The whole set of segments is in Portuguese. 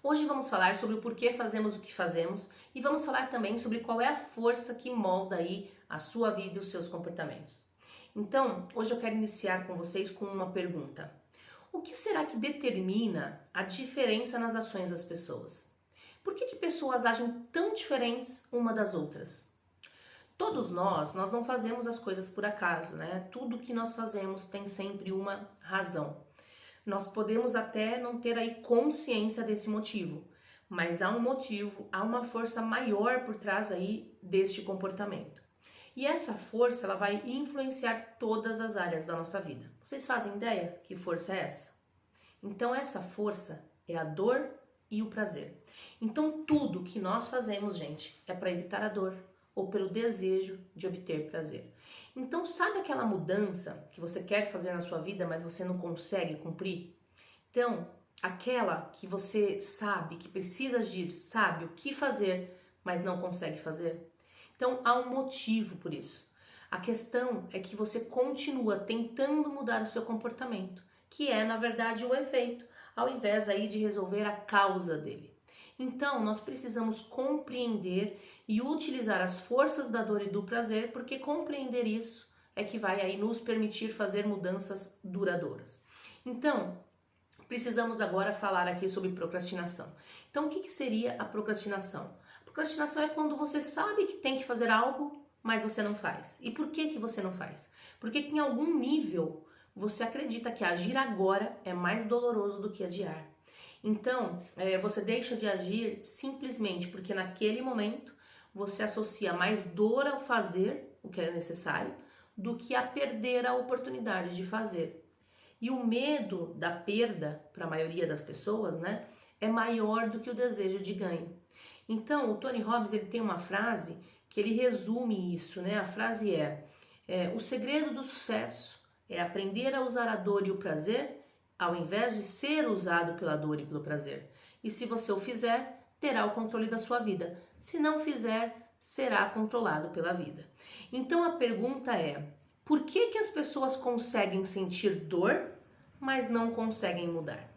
Hoje vamos falar sobre o porquê fazemos o que fazemos e vamos falar também sobre qual é a força que molda aí a sua vida e os seus comportamentos. Então, hoje eu quero iniciar com vocês com uma pergunta. O que será que determina a diferença nas ações das pessoas? Por que pessoas agem tão diferentes uma das outras? Todos nós não fazemos as coisas por acaso, né? Tudo que nós fazemos tem sempre uma razão. Nós podemos até não ter aí consciência desse motivo, mas há um motivo, há uma força maior por trás aí deste comportamento. E essa força, ela vai influenciar todas as áreas da nossa vida. Vocês fazem ideia que força é essa? Então essa força é a dor e o prazer. Então tudo que nós fazemos, gente, é para evitar a dor ou pelo desejo de obter prazer. Então, sabe aquela mudança que você quer fazer na sua vida, mas você não consegue cumprir? Então, aquela que você sabe que precisa agir, sabe o que fazer, mas não consegue fazer? Então, há um motivo por isso. A questão é que você continua tentando mudar o seu comportamento, que é, na verdade, o efeito, ao invés aí de resolver a causa dele. Então, nós precisamos compreender e utilizar as forças da dor e do prazer, porque compreender isso é que vai aí nos permitir fazer mudanças duradouras. Então, precisamos agora falar aqui sobre procrastinação. Então, o que seria a procrastinação? A procrastinação é quando você sabe que tem que fazer algo, mas você não faz. E por que você não faz? Porque em algum nível você acredita que agir agora é mais doloroso do que adiar. Então, você deixa de agir simplesmente porque naquele momento você associa mais dor ao fazer o que é necessário do que a perder a oportunidade de fazer. E o medo da perda, para a maioria das pessoas, né, é maior do que o desejo de ganho. Então, o Tony Robbins, ele tem uma frase que ele resume isso, né? A frase o segredo do sucesso é aprender a usar a dor e o prazer ao invés de ser usado pela dor e pelo prazer. E se você o fizer, terá o controle da sua vida. Se não fizer, será controlado pela vida. Então a pergunta é, por que as pessoas conseguem sentir dor, mas não conseguem mudar?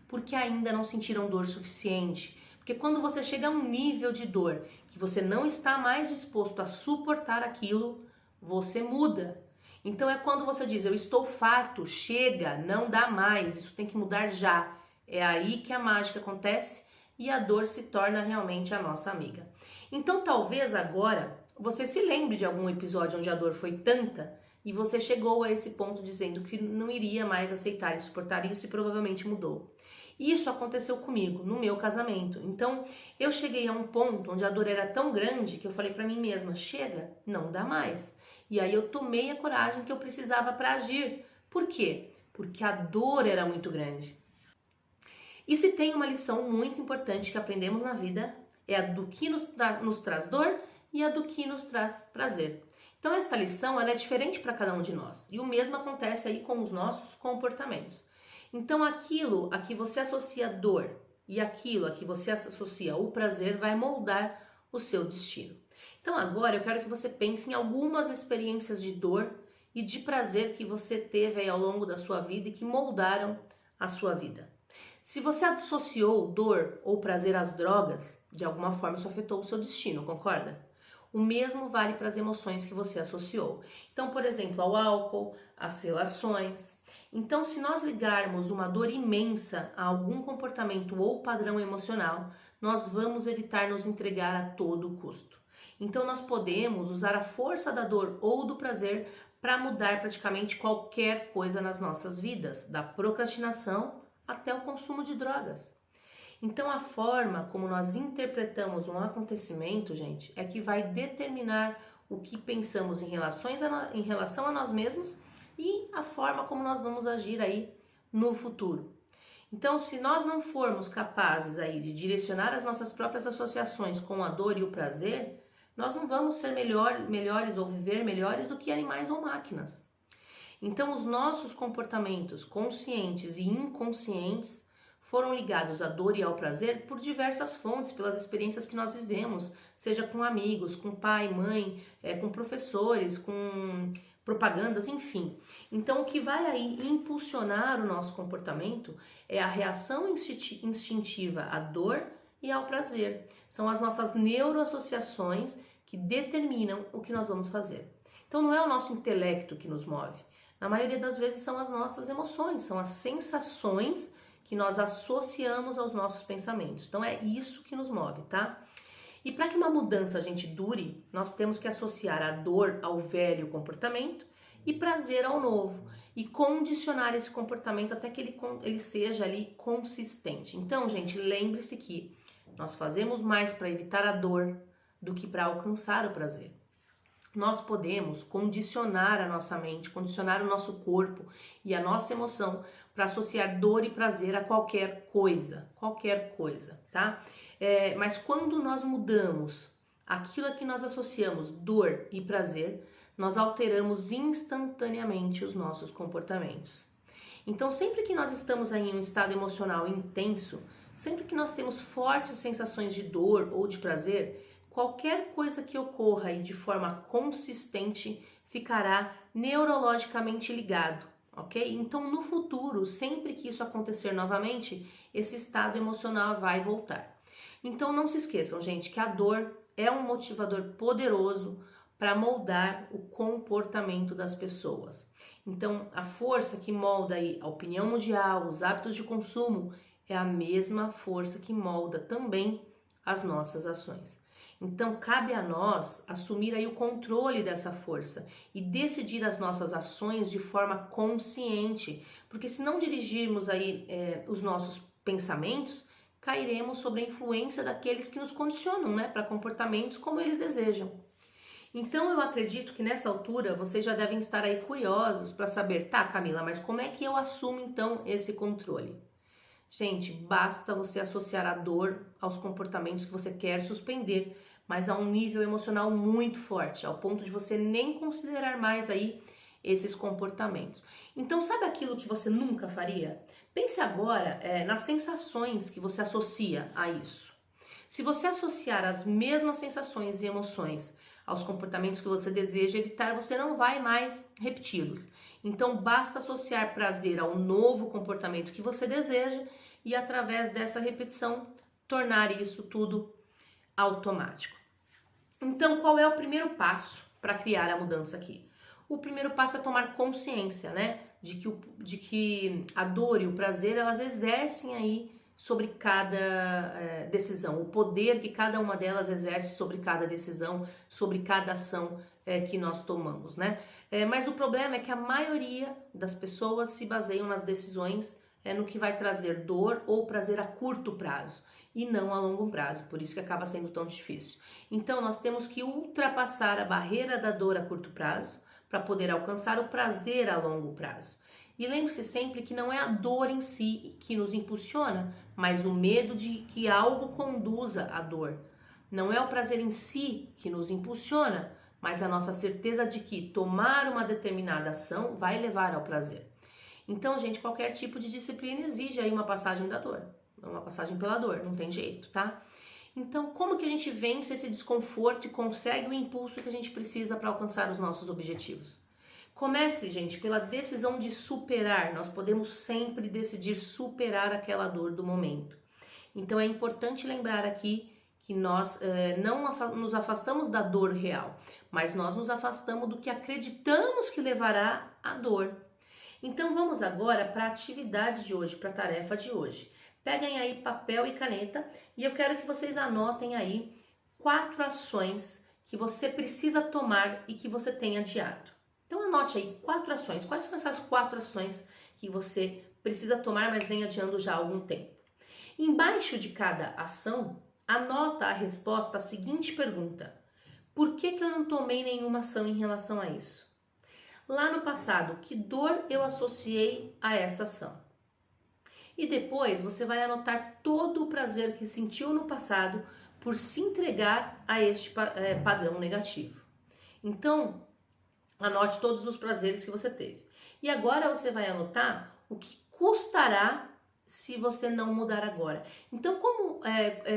Porque ainda não sentiram dor suficiente. Porque quando você chega a um nível de dor que você não está mais disposto a suportar aquilo, você muda. Então é quando você diz, eu estou farto, chega, não dá mais, isso tem que mudar já. É aí que a mágica acontece e a dor se torna realmente a nossa amiga. Então talvez agora você se lembre de algum episódio onde a dor foi tanta e você chegou a esse ponto dizendo que não iria mais aceitar e suportar isso e provavelmente mudou. Isso aconteceu comigo, no meu casamento. Então eu cheguei a um ponto onde a dor era tão grande que eu falei para mim mesma, chega, não dá mais. E aí eu tomei a coragem que eu precisava para agir. Por quê? Porque a dor era muito grande. E se tem uma lição muito importante que aprendemos na vida, é a do que nos traz dor e a do que nos traz prazer. Então essa lição ela é diferente para cada um de nós. E o mesmo acontece aí com os nossos comportamentos. Então aquilo a que você associa dor e aquilo a que você associa o prazer vai moldar o seu destino. Então agora eu quero que você pense em algumas experiências de dor e de prazer que você teve aí ao longo da sua vida e que moldaram a sua vida. Se você associou dor ou prazer às drogas, de alguma forma isso afetou o seu destino, concorda? O mesmo vale para as emoções que você associou. Então, por exemplo, ao álcool, às relações. Então, se nós ligarmos uma dor imensa a algum comportamento ou padrão emocional, nós vamos evitar nos entregar a todo custo. Então nós podemos usar a força da dor ou do prazer para mudar praticamente qualquer coisa nas nossas vidas, da procrastinação até o consumo de drogas. Então a forma como nós interpretamos um acontecimento, gente, é que vai determinar o que pensamos em relação a nós mesmos e a forma como nós vamos agir aí no futuro. Então, se nós não formos capazes aí de direcionar as nossas próprias associações com a dor e o prazer, nós não vamos ser melhores ou viver melhores do que animais ou máquinas. Então, os nossos comportamentos conscientes e inconscientes foram ligados à dor e ao prazer por diversas fontes, pelas experiências que nós vivemos, seja com amigos, com pai, mãe, com professores, com propagandas, enfim. Então, o que vai aí impulsionar o nosso comportamento é a reação instintiva à dor e ao prazer. São as nossas neuroassociações que determinam o que nós vamos fazer. Então, não é o nosso intelecto que nos move. Na maioria das vezes são as nossas emoções, são as sensações que nós associamos aos nossos pensamentos. Então, é isso que nos move, tá? E para que uma mudança a gente dure, nós temos que associar a dor ao velho comportamento e prazer ao novo e condicionar esse comportamento até que ele seja ali consistente. Então, gente, lembre-se que nós fazemos mais para evitar a dor do que para alcançar o prazer. Nós podemos condicionar a nossa mente, condicionar o nosso corpo e a nossa emoção para associar dor e prazer a qualquer coisa, tá? Mas quando nós mudamos aquilo a que nós associamos dor e prazer, nós alteramos instantaneamente os nossos comportamentos. Então, sempre que nós estamos aí em um estado emocional intenso, sempre que nós temos fortes sensações de dor ou de prazer, qualquer coisa que ocorra aí de forma consistente ficará neurologicamente ligado, ok? Então, no futuro, sempre que isso acontecer novamente, esse estado emocional vai voltar. Então, não se esqueçam, gente, que a dor é um motivador poderoso para moldar o comportamento das pessoas. Então, a força que molda aí a opinião mundial, os hábitos de consumo, é a mesma força que molda também as nossas ações. Então, cabe a nós assumir aí o controle dessa força e decidir as nossas ações de forma consciente, porque se não dirigirmos aí os nossos pensamentos, cairemos sob a influência daqueles que nos condicionam, né, para comportamentos como eles desejam. Então, eu acredito que nessa altura vocês já devem estar aí curiosos para saber, tá, Camila, mas como é que eu assumo então esse controle? Gente, basta você associar a dor aos comportamentos que você quer suspender, mas a um nível emocional muito forte, ao ponto de você nem considerar mais aí esses comportamentos. Então, sabe aquilo que você nunca faria? Pense agora nas sensações que você associa a isso. Se você associar as mesmas sensações e emoções aos comportamentos que você deseja evitar, você não vai mais repeti-los. Então, basta associar prazer ao novo comportamento que você deseja e, através dessa repetição, tornar isso tudo automático. Então, qual é o primeiro passo para criar a mudança aqui? O primeiro passo é tomar consciência, né, de que a dor e o prazer, elas exercem aí sobre cada decisão, o poder que cada uma delas exerce sobre cada decisão, sobre cada ação que nós tomamos, né? Mas o problema é que a maioria das pessoas se baseiam nas decisões no que vai trazer dor ou prazer a curto prazo e não a longo prazo, por isso que acaba sendo tão difícil. Então, nós temos que ultrapassar a barreira da dor a curto prazo para poder alcançar o prazer a longo prazo. E lembre-se sempre que não é a dor em si que nos impulsiona, mas o medo de que algo conduza à dor. Não é o prazer em si que nos impulsiona, mas a nossa certeza de que tomar uma determinada ação vai levar ao prazer. Então, gente, qualquer tipo de disciplina exige aí uma passagem da dor, uma passagem pela dor, não tem jeito, tá? Então, como que a gente vence esse desconforto e consegue o impulso que a gente precisa para alcançar os nossos objetivos? Comece, gente, pela decisão de superar. Nós podemos sempre decidir superar aquela dor do momento. Então, é importante lembrar aqui que nós não nos afastamos da dor real, mas nós nos afastamos do que acreditamos que levará à dor. Então, vamos agora para a atividade de hoje, para a tarefa de hoje. Peguem aí papel e caneta e eu quero que vocês anotem aí 4 ações que você precisa tomar e que você tem adiado. Então anote aí 4 ações. Quais são essas 4 ações que você precisa tomar, mas vem adiando já há algum tempo? Embaixo de cada ação, anota a resposta à seguinte pergunta: por que eu não tomei nenhuma ação em relação a isso? Lá no passado, que dor eu associei a essa ação? E depois você vai anotar todo o prazer que sentiu no passado por se entregar a este padrão negativo. Então, anote todos os prazeres que você teve. E agora você vai anotar o que custará se você não mudar agora. Então,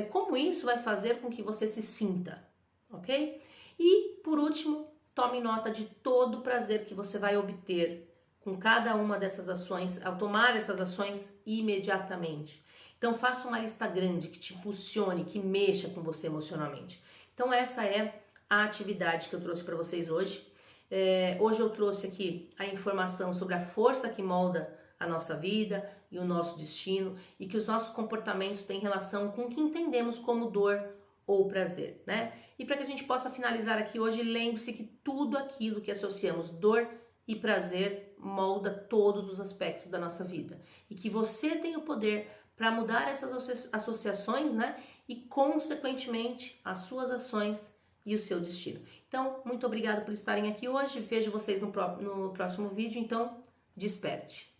como isso vai fazer com que você se sinta, ok? E, por último, tome nota de todo o prazer que você vai obter com cada uma dessas ações, ao tomar essas ações imediatamente. Então faça uma lista grande que te impulsione, que mexa com você emocionalmente. Então essa é a atividade que eu trouxe para vocês hoje. Hoje eu trouxe aqui a informação sobre a força que molda a nossa vida e o nosso destino, e que os nossos comportamentos têm relação com o que entendemos como dor ou prazer, né? E para que a gente possa finalizar aqui hoje, lembre-se que tudo aquilo que associamos dor e prazer molda todos os aspectos da nossa vida, e que você tem o poder para mudar essas associações, né? E consequentemente as suas ações e o seu destino. Então, muito obrigada por estarem aqui hoje. Vejo vocês no próximo vídeo. Então, desperte.